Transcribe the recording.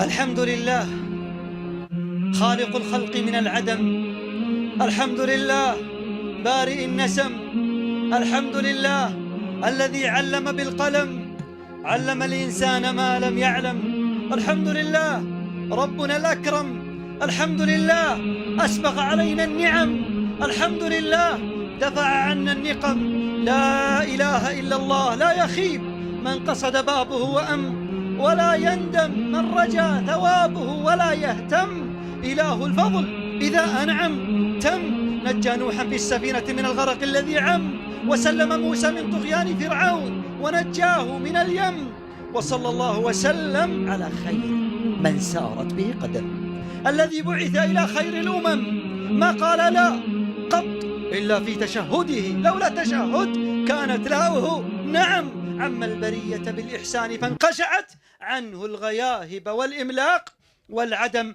الحمد لله خالق الخلق من العدم. الحمد لله بارئ النسم. الحمد لله الذي علم بالقلم، علم الإنسان ما لم يعلم. الحمد لله ربنا الأكرم. الحمد لله أسبغ علينا النعم. الحمد لله دفع عنا النقم. لا إله إلا الله لا يخيب من قصد بابه وأم، ولا يندم من رجا ثوابه ولا يهتم. إله الفضل إذا أنعم تم، نجى نوحا في السفينة من الغرق الذي عم، وسلم موسى من طغيان فرعون ونجاه من اليم. وصلى الله وسلم على خير من سارت به قدم، الذي بعث إلى خير الأمم، ما قال لا قط إلا في تشهده، لولا تشهد كانت لاؤه نعم. عم البرية بالإحسان فانقشعت عنه الغياهب والإملاق والعدم.